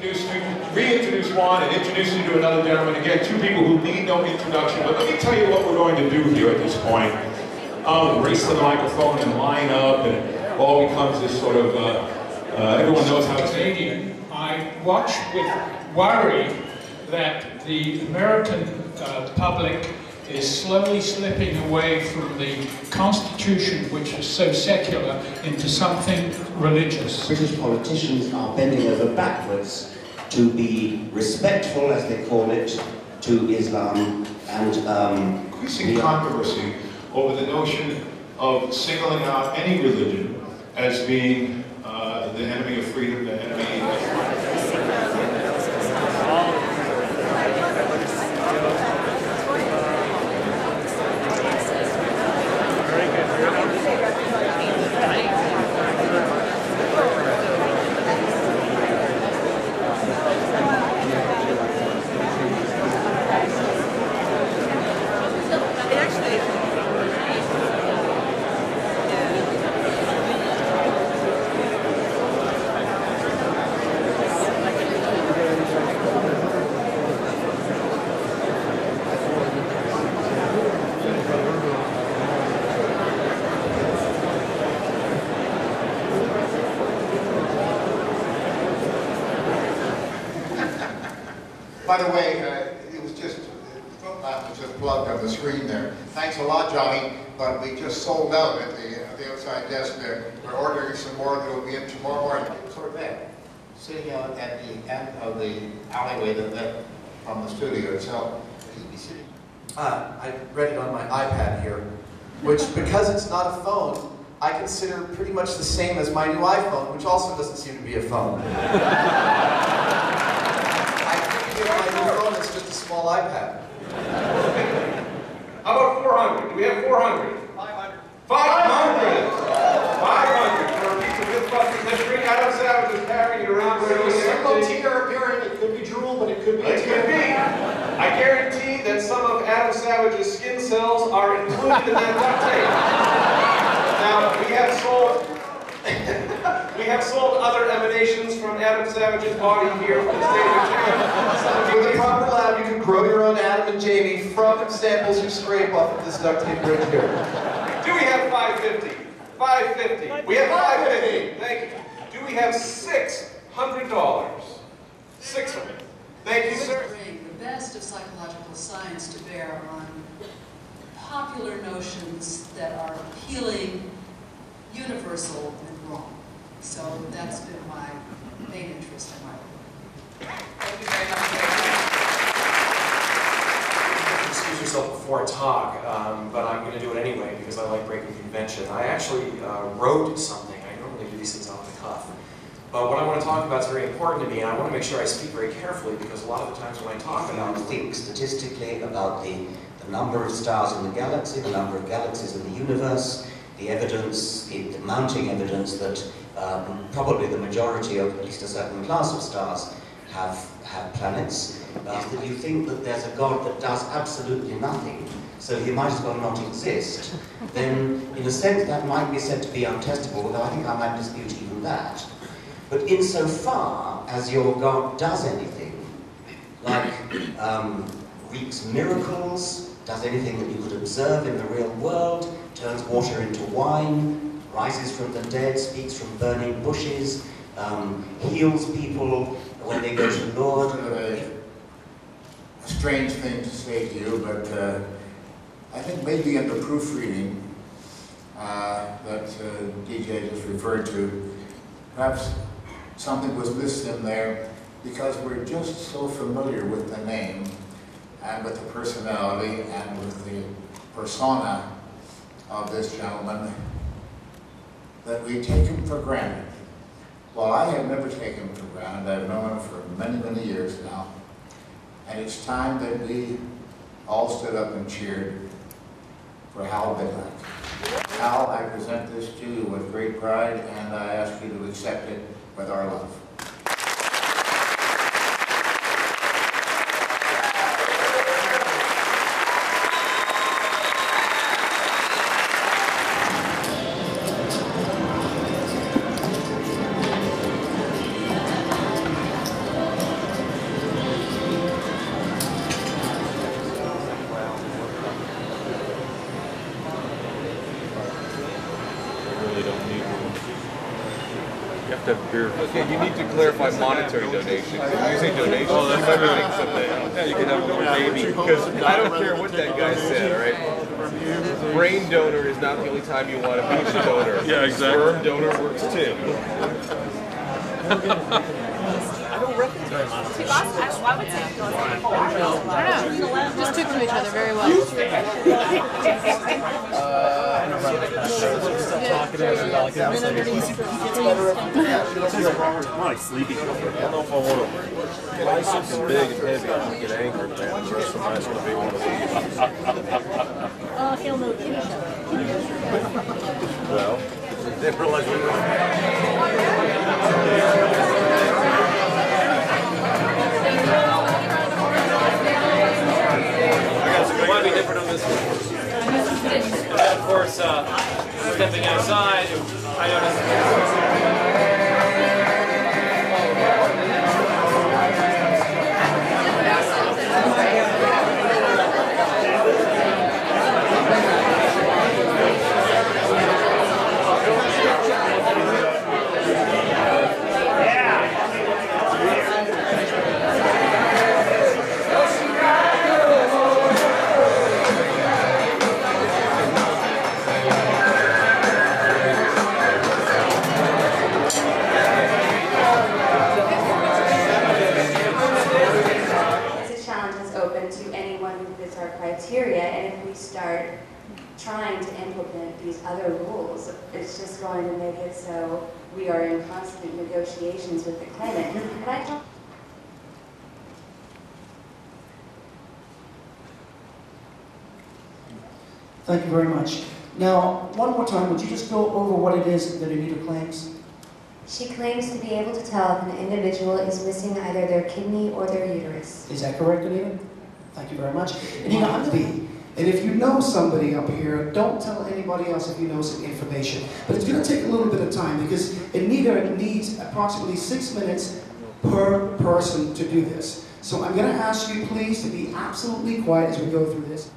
reintroduce one and introduce you to another gentleman. Again, two people who need no introduction, but let me tell you what we're going to do here at this point. Race to the microphone and line up, and it all becomes this sort of, everyone knows how it's Canadian. I watch with worry that the American public is slowly slipping away from the Constitution, which is so secular, into something religious. British politicians are bending over backwards to be respectful, as they call it, to Islam, and increasing controversy over the notion of singling out any religion as being the enemy of freedom, the enemy of... By the way, it was just, the footmap was just plugged on the screen there. Thanks a lot, Johnny, but we just sold out at the outside desk there. We're ordering some more that will be in tomorrow morning. Sort of there, sitting out at the end of the alleyway from the studio itself. He'd be sitting. I read it on my iPad here, which, because it's not a phone, I consider pretty much the same as my new iPhone, which also doesn't seem to be a phone. My new phone is just a small iPad. How about 400? Do we have 400? 500. 500! 500 for a piece of Mythbusters history. Adam Savage is carrying it around. There's a single tear appearing. It could be drool, but it could be a tear. It could be. I guarantee that some of Adam Savage's skin cells are included in that duct tape. Now, we have sold other emanations from Adam Savage's body here from the stage. With a proper lab, you can grow your own Adam and Jamie from samples you scrape off of this duct tape right here. Do we have 550? 550. We have 550. Thank you. Do we have $600? 600. Thank you, sir. Bring the best of psychological science to bear on popular notions that are appealing, universal, and wrong. So that's been my main interest in my work. Thank you very much. Excuse yourself before I talk, but I'm going to do it anyway because I like breaking convention. I actually wrote something. I normally do these things off the cuff. But what I want to talk about is very important to me, and I want to make sure I speak very carefully because a lot of the times when I talk about... If you think statistically about the number of stars in the galaxy, the number of galaxies in the universe, the evidence, the mounting evidence that probably the majority of at least a certain class of stars have planets, is that you think that there's a God that does absolutely nothing, so he might as well not exist, then in a sense that might be said to be untestable, although I think I might dispute even that. But insofar as your God does anything, like wreaks miracles, does anything that you could observe in the real world, turns water into wine, rises from the dead, speaks from burning bushes, heals people when they go to the Lord. Sort of a strange thing to say to you, but I think maybe in the proofreading that DJ just referred to, perhaps something was missed in there because we're just so familiar with the name and with the personality and with the persona of this gentleman that we take him for granted. Well, I have never taken him for granted. I've known him for many, many years now. And it's time that we all stood up and cheered for Hal Bidlack. Hal, I present this to you with great pride, and I ask you to accept it with our love. to have beer. Okay, you need to clarify monetary donations. If you say donations, Oh, that's you might true. think something. Yeah, you could have a little baby. Because I don't care what that guy said, all right? Brain donor is not the only time you want a penis donor. Yeah, exactly. Sperm donor works too. Why would say I don't know. Just took to each other very well. Like sleepy. I don't know if I want to buy something big and heavy. I get angry, man. The rest of mine's going to be one of these. Oh, he'll know kitty show. Well, they realize we It might be different on this one. And then, of course, stepping outside, I noticed. criteria, and if we start trying to implement these other rules, it's just going to make it so we are in constant negotiations with the claimant. And I don't Thank you very much. Now, one more time, would you just go over what it is that Anita claims? She claims to be able to tell if an individual is missing either their kidney or their uterus. Is that correct, Anita? Thank you very much. Anita, I'm the B. And if you know somebody up here, don't tell anybody else if you know some information. But it's going to take a little bit of time because Anita needs approximately 6 minutes per person to do this. So I'm going to ask you please to be absolutely quiet as we go through this.